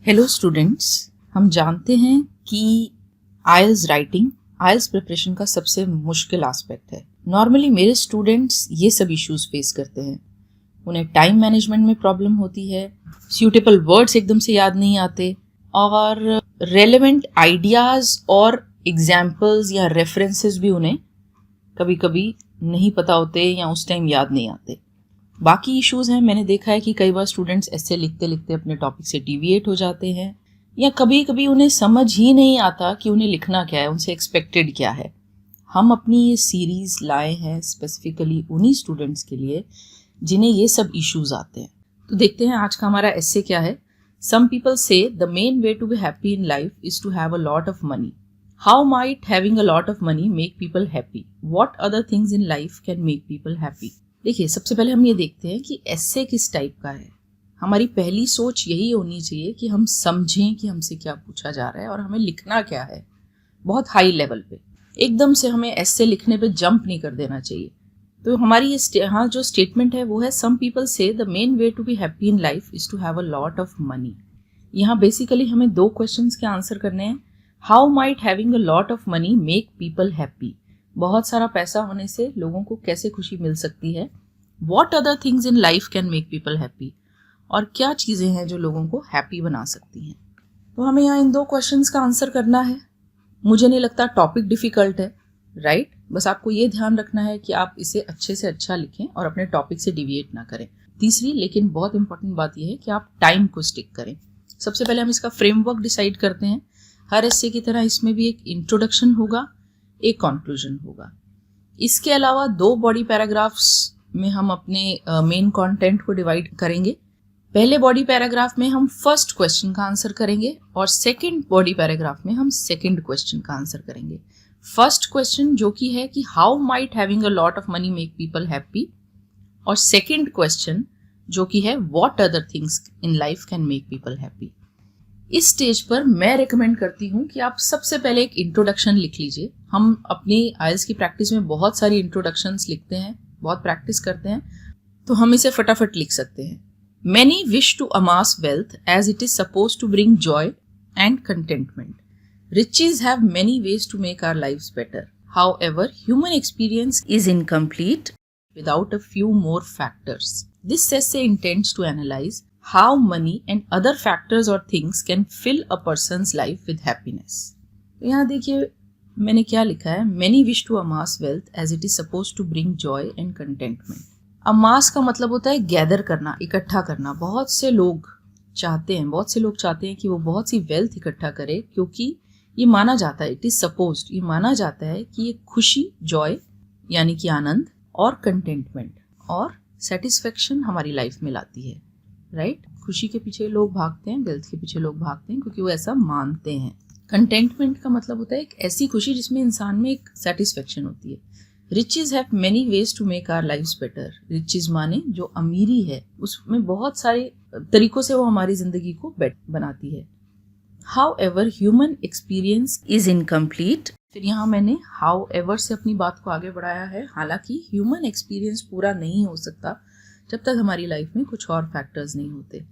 Hello students, हम जानते हैं कि आइल्स राइटिंग, आइल्स प्रिपरेशन का सबसे मुश्किल एस्पेक्ट है। नॉर्मली मेरे स्टूडेंट्स ये सब इश्यूज फेस करते हैं। उन्हें टाइम मैनेजमेंट में प्रॉब्लम होती है, सूटेबल वर्ड्स एकदम से याद नहीं आते और रेलेवेंट आइडियाज़ और एग्जाम्पल्स या रेफरेंसेस भी उन्हें कभी कभी नहीं पता होते या उस टाइम याद नहीं आते। बाकी इश्यूज़ हैं, मैंने देखा है कि कई बार स्टूडेंट्स ऐसे लिखते लिखते अपने टॉपिक से डिविएट हो जाते हैं या कभी कभी उन्हें समझ ही नहीं आता कि उन्हें लिखना क्या है, उनसे एक्सपेक्टेड क्या है। हम अपनी ये सीरीज़ लाए हैं स्पेसिफिकली उन्हीं स्टूडेंट्स के लिए जिन्हें ये सब इश्यूज़ आते हैं। तो देखते हैं आज का हमारा एस्से क्या है। Some people say the main way to be happy in life is to have a lot of money. How might having a lot of money make people happy? What other things in life can make people happy? देखिए, सबसे पहले हम ये देखते हैं कि एस्से किस type का है। हमारी पहली सोच यही होनी चाहिए कि हम समझें कि हमसे क्या पूछा जा रहा है और हमें लिखना क्या है। बहुत हाई लेवल पे एकदम से हमें एस्से लिखने पे जंप नहीं कर देना चाहिए। तो हमारी ये यहाँ जो स्टेटमेंट है वो है, some people say the main way to be happy in life is to have a lot of money. यहाँ बेसिकली हमें दो क्वेश्चंस के आंसर करने हैं। How might having a lot of money make people happy? बहुत सारा पैसा होने से लोगों को कैसे खुशी मिल सकती है? What other things in life can make people happy? और क्या चीज़ें हैं जो लोगों को हैप्पी बना सकती हैं? तो हमें यहाँ इन दो क्वेश्चंस का आंसर करना है। मुझे नहीं लगता टॉपिक डिफ़िकल्ट है, राइट? बस आपको ये ध्यान रखना है कि आप इसे अच्छे से अच्छा लिखें और अपने टॉपिक से डिविएट ना करें। तीसरी लेकिन बहुत इंपॉर्टेंट बात यह है कि आप टाइम को स्टिक करें। सबसे पहले हम इसका फ्रेमवर्क डिसाइड करते हैं। हर एस्से की तरह इसमें भी एक इंट्रोडक्शन होगा, एक कंक्लूजन होगा। इसके अलावा दो बॉडी पैराग्राफ्स में हम अपने मेन कंटेंट को डिवाइड करेंगे। पहले बॉडी पैराग्राफ में हम फर्स्ट क्वेश्चन का आंसर करेंगे और सेकंड बॉडी पैराग्राफ में हम सेकंड क्वेश्चन का आंसर करेंगे। फर्स्ट क्वेश्चन जो कि है कि how might having a lot of money make people happy, और सेकंड क्वेश्चन जो कि है what other things in life can make people happy. इस स्टेज पर मैं रिकमेंड करती हूँ कि आप सबसे पहले एक इंट्रोडक्शन लिख लीजिए। हम अपनी आइल्स की प्रैक्टिस में बहुत सारी इंट्रोडक्शंस लिखते हैं, बहुत प्रैक्टिस करते हैं, तो हम इसे फटाफट लिख सकते हैं। Many wish to amass wealth as it is suppose to bring joy and contentment. Riches have many ways to make our lives better. However, human experience is incomplete without a few more factors. This essay intends to analyze how money and other factors or things can fill a person's life with happiness. तो यहाँ देखिए मैंने क्या लिखा है। Many wish to amass wealth as it is supposed to bring joy and contentment. amass का मतलब होता है गैदर करना, इकट्ठा करना। बहुत से लोग चाहते हैं कि वो बहुत सी वेल्थ इकट्ठा करे, क्योंकि ये माना जाता है, इट इज सपोज्ड, ये माना जाता है कि ये खुशी, जॉय यानी कि आनंद और कंटेंटमेंट और सेटिस्फेक्शन हमारी लाइफ में लाती है, राइट? खुशी के पीछे लोग भागते हैं, वेल्थ के पीछे लोग भागते हैं क्योंकि वो ऐसा मानते हैं। कंटेंटमेंट का मतलब होता है एक ऐसी खुशी जिसमें इंसान में एक सेटिस्फेक्शन होती है। Riches have many ways to make our lives better. Riches माने जो अमीरी है, उसमें बहुत सारे तरीकों से वो हमारी जिंदगी को बेटर बनाती है। However, human experience is incomplete. फिर यहाँ मैंने हाउएवर से अपनी बात को आगे बढ़ाया है। हालांकि ह्यूमन एक्सपीरियंस पूरा नहीं हो सकता जब तक हमारी लाइफ में कुछ और फैक्टर्स नहीं होते।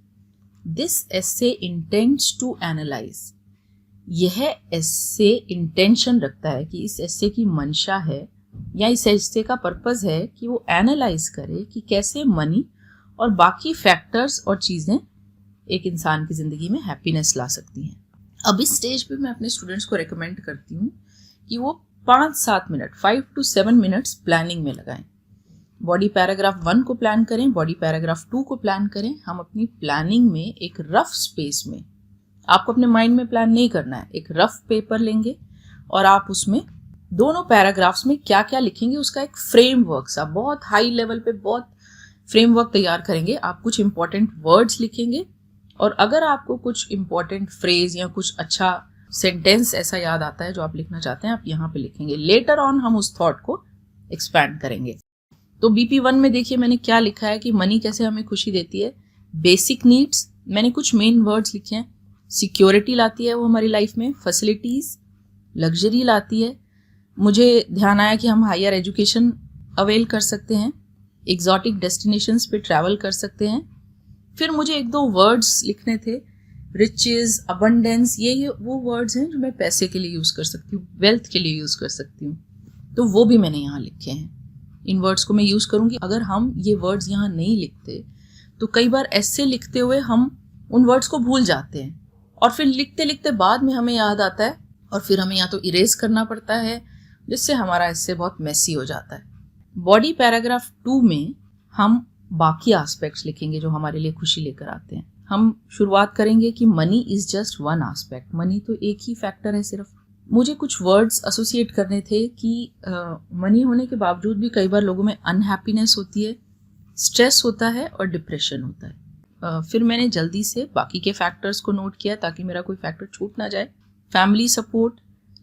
This essay intends to analyse. यह एस्से इंटेंशन रखता है कि इस एस्से की मंशा है या इस एस्से का पर्पस है कि वो एनालाइज करे कि कैसे मनी और बाकी फैक्टर्स और चीज़ें एक इंसान की ज़िंदगी में हैप्पीनेस ला सकती हैं। अब इस स्टेज पे मैं अपने स्टूडेंट्स को रिकमेंड करती हूँ कि वो 5-7 मिनट, 5 to 7 मिनट्स प्लानिंग में लगाएं। बॉडी पैराग्राफ 1 को प्लान करें, बॉडी पैराग्राफ 2 को प्लान करें। हम अपनी प्लानिंग में एक रफ स्पेस में, आपको अपने माइंड में प्लान नहीं करना है, एक रफ पेपर लेंगे और आप उसमें दोनों पैराग्राफ्स में क्या क्या लिखेंगे उसका एक फ्रेमवर्क सा, बहुत हाई लेवल पे बहुत फ्रेमवर्क तैयार करेंगे। आप कुछ इंपॉर्टेंट वर्ड्स लिखेंगे और अगर आपको कुछ इंपॉर्टेंट फ्रेज या कुछ अच्छा सेंटेंस ऐसा याद आता है जो आप लिखना चाहते हैं, आप यहाँ पे लिखेंगे। लेटर ऑन हम उस थॉट को एक्सपैंड करेंगे। तो BP1 में देखिए मैंने क्या लिखा है कि मनी कैसे हमें खुशी देती है। बेसिक नीड्स, मैंने कुछ मेन वर्ड्स लिखे हैं। सिक्योरिटी लाती है वो हमारी लाइफ में, फैसिलिटीज़, लग्जरी लाती है। मुझे ध्यान आया कि हम हायर एजुकेशन अवेल कर सकते हैं, एग्जॉटिक डेस्टिनेशंस पे ट्रैवल कर सकते हैं। फिर मुझे 1-2 वर्ड्स लिखने थे, रिचेस, अबंडेंस, ये वो वर्ड्स हैं जो मैं पैसे के लिए यूज़ कर सकती हूँ, वेल्थ के लिए यूज़ कर सकती हूँ, तो वो भी मैंने यहाँ लिखे हैं। इन वर्ड्स को मैं यूज़ करूँगी। अगर हम ये वर्ड्स यहाँ नहीं लिखते तो कई बार ऐसे लिखते हुए हम उन वर्ड्स को भूल जाते हैं और फिर लिखते लिखते बाद में हमें याद आता है और फिर हमें या तो इरेज करना पड़ता है, जिससे हमारा इससे बहुत मेसी हो जाता है। बॉडी पैराग्राफ 2 में हम बाकी एस्पेक्ट्स लिखेंगे जो हमारे लिए खुशी लेकर आते हैं। हम शुरुआत करेंगे कि money is just one aspect, money तो एक ही फैक्टर है सिर्फ। मुझे कुछ वर्ड्स एसोसिएट करने थे कि मनी होने के बावजूद भी कई बार लोगों में अनहैप्पीनेस होती है, स्ट्रेस होता है और डिप्रेशन होता है। फिर मैंने जल्दी से बाकी के फैक्टर्स को नोट किया ताकि मेरा कोई फैक्टर छूट ना जाए। Family support,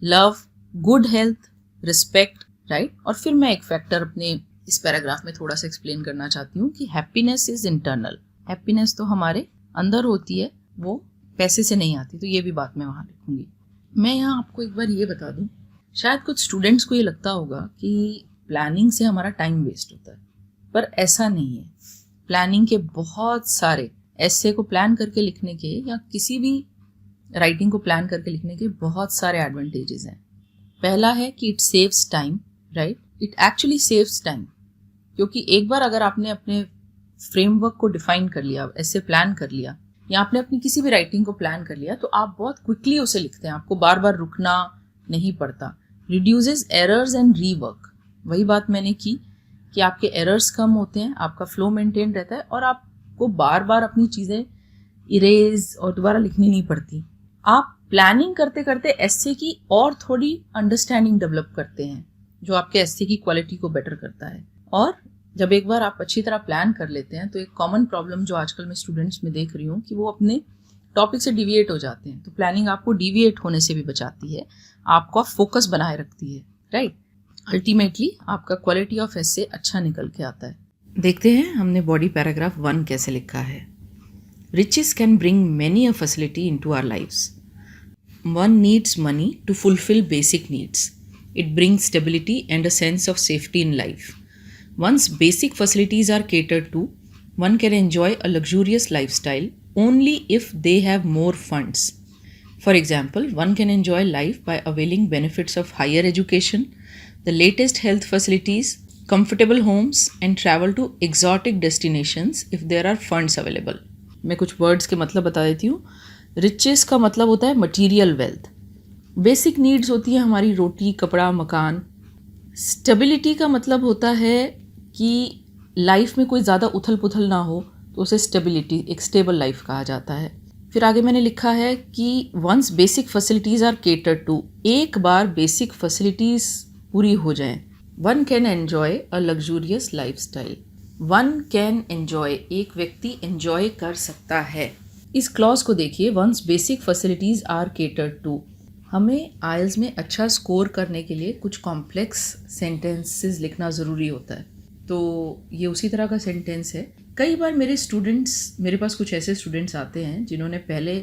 love, good health, respect, right. और फिर मैं एक फैक्टर अपने इस पैराग्राफ में थोड़ा सा एक्सप्लेन करना चाहती हूँ कि हैप्पीनेस इज इंटरनल। हैप्पीनेस तो हमारे अंदर होती है, वो पैसे से नहीं आती, तो ये भी बात मैं वहाँ लिखूंगी। मैं यहाँ आपको एक बार ये बता दूँ, शायद कुछ स्टूडेंट्स को ये लगता होगा कि प्लानिंग से हमारा टाइम वेस्ट होता है, पर ऐसा नहीं है। प्लानिंग के बहुत सारे, ऐसे को प्लान करके लिखने के या किसी भी राइटिंग को प्लान करके लिखने के बहुत सारे एडवांटेजेस हैं। पहला है कि it saves time, right. It actually saves time, क्योंकि एक बार अगर आपने अपने फ्रेमवर्क को डिफाइन कर लिया, ऐसे प्लान कर लिया, या आपने अपनी किसी भी राइटिंग को प्लान कर लिया, तो आप बहुत क्विकली उसे लिखते हैं, आपको बार बार रुकना नहीं पड़ता। रिड्यूसेस एरर्स एंड रीवर्क, वही बात मैंने की कि आपके एरर्स कम होते हैं, आपका फ्लो मेंटेन रहता है और आपको बार बार अपनी चीज़ें इरेज और दोबारा लिखनी नहीं पड़ती। आप प्लानिंग करते करते एस्से की और थोड़ी अंडरस्टैंडिंग डेवलप करते हैं, जो आपके एस्से की क्वालिटी को बेटर करता है। और जब एक बार आप अच्छी तरह प्लान कर लेते हैं, तो एक कॉमन प्रॉब्लम जो आजकल मैं स्टूडेंट्स में देख रही हूँ कि वो अपने टॉपिक से डिविएट हो जाते हैं। तो प्लानिंग आपको डिविएट होने से भी बचाती है, आपका फोकस बनाए रखती है, राइट। अल्टीमेटली आपका क्वालिटी ऑफ एस्से अच्छा निकल के आता है। देखते हैं हमने बॉडी पैराग्राफ 1 कैसे लिखा है। Riches can bring many a facility into our lives. One needs money to fulfil basic needs. It brings stability and a sense of safety in life. Once basic facilities are catered to, one can enjoy a luxurious lifestyle only if they have more funds. For example, one can enjoy life by availing benefits of higher education, the latest health facilities, comfortable homes, and travel to exotic destinations if there are funds available. मैं कुछ words के मतलब बता देती हूँ। Riches का मतलब होता है material wealth. बेसिक नीड्स होती है हमारी रोटी, कपड़ा, मकान। स्टेबिलिटी का मतलब होता है कि लाइफ में कोई ज़्यादा उथल पुथल ना हो, तो उसे स्टेबिलिटी, एक स्टेबल लाइफ कहा जाता है। फिर आगे मैंने लिखा है कि once basic facilities are catered to, एक बार बेसिक फैसिलिटीज़ पूरी हो जाएं, one can enjoy a luxurious life style. One can enjoy, एक व्यक्ति एन्जॉय कर सकता है। इस क्लॉज को देखिए, once basic facilities are catered to. हमें आइल्स में अच्छा स्कोर करने के लिए कुछ कॉम्प्लेक्स सेंटेंसेस लिखना ज़रूरी होता है, तो ये उसी तरह का सेंटेंस है। कई बार मेरे पास कुछ ऐसे स्टूडेंट्स आते हैं जिन्होंने पहले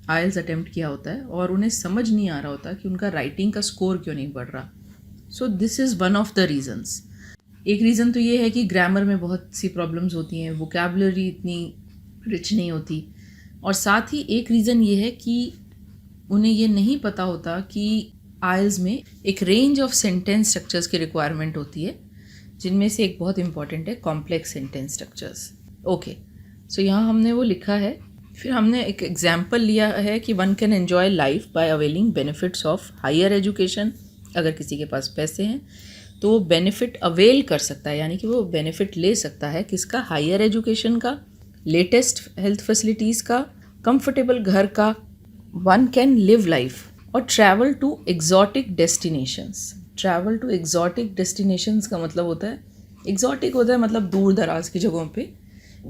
आइल्स अटेम्प्ट किया होता है और उन्हें समझ नहीं आ रहा होता कि उनका राइटिंग का स्कोर क्यों नहीं बढ़ रहा। So this is one of the reasons. एक रीज़न तो ये है कि ग्रामर में बहुत सी प्रॉब्लम्स होती हैं, वोकैबुलरी इतनी रिच नहीं होती, और साथ ही एक रीज़न ये है कि उन्हें ये नहीं पता होता कि आइल्स में एक रेंज ऑफ सेंटेंस स्ट्रक्चर्स की रिक्वायरमेंट होती है, जिनमें से एक बहुत इंपॉर्टेंट है कॉम्प्लेक्स सेंटेंस स्ट्रक्चर्स। ओके, सो यहाँ हमने वो लिखा है। फिर हमने एक एग्जाम्पल लिया है कि one can enjoy life by availing benefits of higher education. अगर किसी के पास पैसे हैं तो वो बेनिफिट अवेल कर सकता है, यानी कि वो बेनिफिट ले सकता है किसका, हायर एजुकेशन का, लेटेस्ट हेल्थ फैसिलिटीज़ का, कंफर्टेबल घर का। वन कैन लिव लाइफ और travel to exotic destinations. Travel to exotic destinations का मतलब होता है, एग्जॉटिक होता है मतलब दूर दराज की जगहों पे,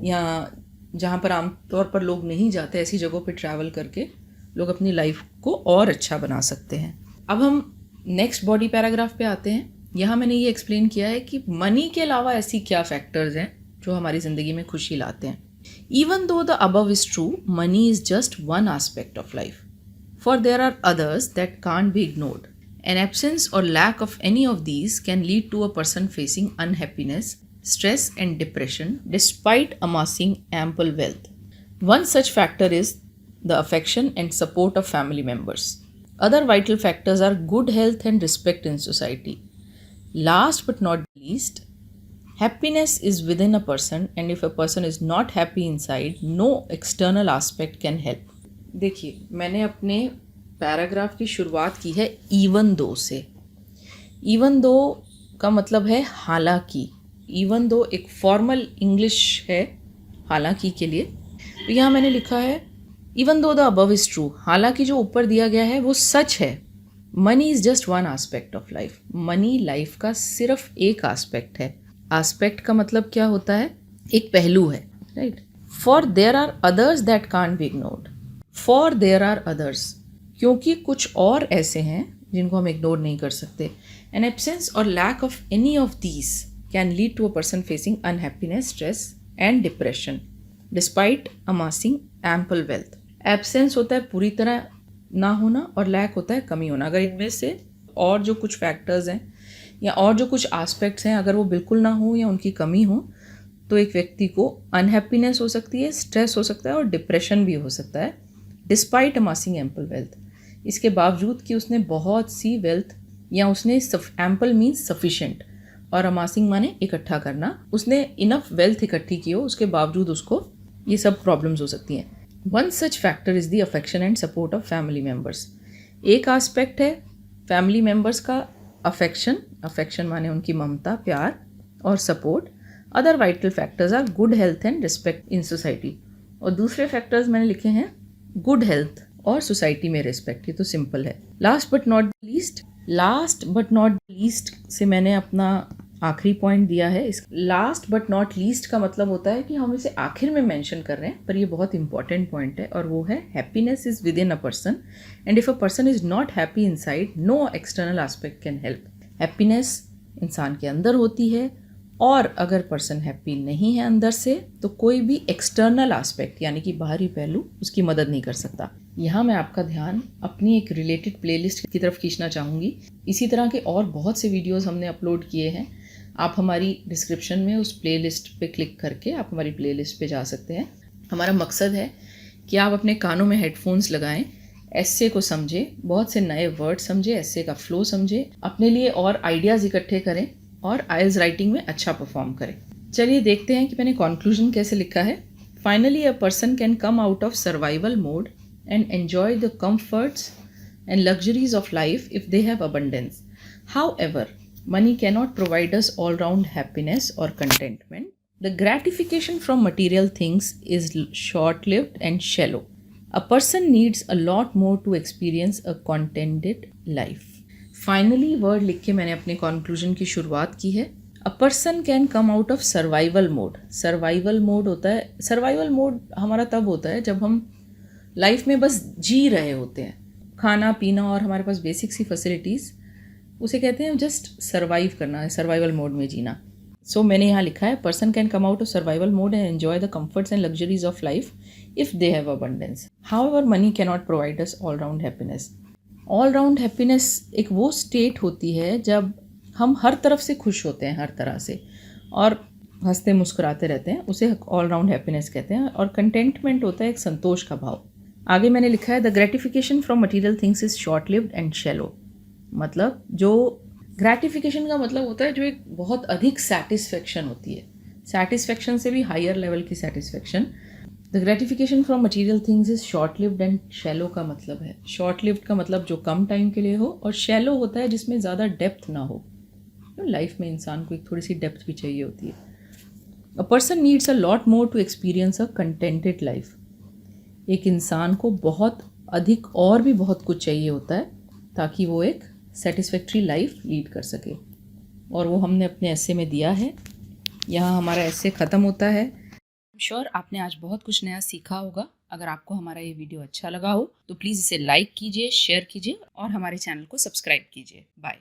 या जहाँ पर आमतौर पर लोग नहीं जाते, ऐसी जगहों पे ट्रैवल करके लोग अपनी लाइफ को और अच्छा बना सकते हैं। अब हम नेक्स्ट बॉडी पैराग्राफ पे आते हैं। यहाँ मैंने ये एक्सप्लेन किया है कि मनी के अलावा ऐसी क्या फैक्टर्स हैं जो हमारी ज़िंदगी में खुशी लाते हैं। Even though the above is true, money is just one aspect of life, for there are others that can't be ignored. An absence or lack of any of these can lead to a person facing unhappiness, stress and depression despite amassing ample wealth. One such factor is the affection and support of family members. Other vital factors are good health and respect in society. Last but not least, happiness is within a person, and if a person is not happy inside, no external aspect can help. देखिए, मैंने अपने paragraph की शुरुआत की है even though से. even though का मतलब है हालांकि. even though एक फॉर्मल इंग्लिश है हालांकि के लिए. तो यहाँ मैंने लिखा है even though the above is true. हालांकि जो ऊपर दिया गया है वो सच है. Money is just one aspect of life. Money life का सिर्फ एक आस्पेक्ट है. आस्पेक्ट का मतलब क्या होता है? एक पहलू है, right. For there are others that can't be ignored. For there are others, क्योंकि कुछ और ऐसे हैं जिनको हम इग्नोर नहीं कर सकते. एन एब्सेंस और lack of any of these can lead to a person facing unhappiness, stress and depression despite amassing ample wealth. Absence होता है पूरी तरह ना होना और लैक होता है कमी होना. अगर इनमें से और जो कुछ फैक्टर्स हैं या और जो कुछ एस्पेक्ट्स हैं अगर वो बिल्कुल ना हो या उनकी कमी हो तो एक व्यक्ति को अनहैप्पीनेस हो सकती है, स्ट्रेस हो सकता है और डिप्रेशन भी हो सकता है. डिस्पाइट अमासिंग एम्पल वेल्थ, इसके बावजूद कि उसने बहुत सी वेल्थ या उसने एम्पल मीन्स सफिशेंट और अमासिंग माने इकट्ठा करना, उसने इनफ वेल्थ इकट्ठी की हो उसके बावजूद उसको ये सब प्रॉब्लम्स हो सकती हैं. One such factor is the affection and support of family members. एक आस्पेक्ट है फैमिली मेम्बर्स का अफेक्शन. अफेक्शन माने उनकी ममता, प्यार और support. Other vital factors are good health and respect in society. और दूसरे फैक्टर्स मैंने लिखे हैं गुड हेल्थ और सोसाइटी में रिस्पेक्ट. ये तो सिंपल है. लास्ट बट नॉट लीस्ट से मैंने अपना आखिरी पॉइंट दिया है. इस लास्ट बट नॉट लीस्ट का मतलब होता है कि हम इसे आखिर में मेंशन कर रहे हैं, पर ये बहुत इंपॉर्टेंट पॉइंट है और वो है happiness is within a person and if a person is not happy inside no external aspect can help. Happiness इंसान के अंदर होती है और अगर पर्सन हैप्पी नहीं है अंदर से तो कोई भी एक्सटर्नल एस्पेक्ट यानी कि बाहरी पहलू उसकी मदद नहीं कर सकता. यहाँ मैं आपका ध्यान अपनी एक रिलेटेड प्लेलिस्ट की तरफ खींचना चाहूँगी. इसी तरह के और बहुत से वीडियोस हमने अपलोड किए हैं. आप हमारी डिस्क्रिप्शन में उस प्लेलिस्ट पे क्लिक करके आप हमारी प्लेलिस्ट पे जा सकते हैं. हमारा मकसद है कि आप अपने कानों में हेडफोन्स लगाएं, एस्से को समझें, बहुत से नए वर्ड समझें, एस्से का फ्लो समझें, अपने लिए और आइडियाज़ इकट्ठे करें और आइल्स राइटिंग में अच्छा परफॉर्म करें. चलिए देखते हैं कि मैंने कंक्लूजन कैसे लिखा है. Finally a person can come out of survival mode and enjoy the comforts and luxuries of life if they have abundance. However, money cannot provide us all-round happiness or contentment. The gratification from material things is short-lived and shallow. A person needs a lot more to experience a contented life. Finally, word लिख के मैंने अपने conclusion की शुरुआत की है. A person can come out of survival mode. Survival mode होता है, survival mode हमारा तब होता है जब हम लाइफ में बस जी रहे होते हैं. खाना पीना और हमारे पास बेसिक सी फैसिलिटीज़, उसे कहते हैं जस्ट सर्वाइव करना है, सर्वाइवल मोड में जीना. सो मैंने यहाँ लिखा है person can come out of survival mode and enjoy the comforts and luxuries of life if they have abundance. However money can not provide us all round happiness. All round happiness एक वो state होती है जब हम हर तरफ से खुश होते हैं, हर तरह से, और हंसते मुस्कुराते रहते हैं, उसे ऑल राउंड हैप्पीनेस कहते हैं. और कंटेंटमेंट होता है एक संतोष का भाव. आगे मैंने लिखा है the gratification from material things is short lived and shallow. मतलब जो ग्रेटिफिकेशन का मतलब होता है जो एक बहुत अधिक सेटिस्फेक्शन होती है, सेटिस्फेक्शन से भी हायर लेवल की satisfaction. The gratification from material things is short lived and shallow का मतलब है, शॉर्ट लिव्ड का मतलब जो कम टाइम के लिए हो, और शैलो होता है जिसमें ज़्यादा डेप्थ ना हो. लाइफ में इंसान को एक थोड़ी सी डेप्थ भी चाहिए होती है. A person needs a lot more to experience a contented life. एक इंसान को बहुत अधिक और भी बहुत कुछ चाहिए होता है ताकि वो एक सेटिस्फैक्ट्री लाइफ लीड कर सके. और वो हमने अपने एस्से में दिया है. यहाँ हमारा एस्से ख़त्म होता है. श्योर आपने आज बहुत कुछ नया सीखा होगा. अगर आपको हमारा ये वीडियो अच्छा लगा हो तो प्लीज़ इसे लाइक कीजिए, शेयर कीजिए और हमारे चैनल को सब्सक्राइब कीजिए. बाय.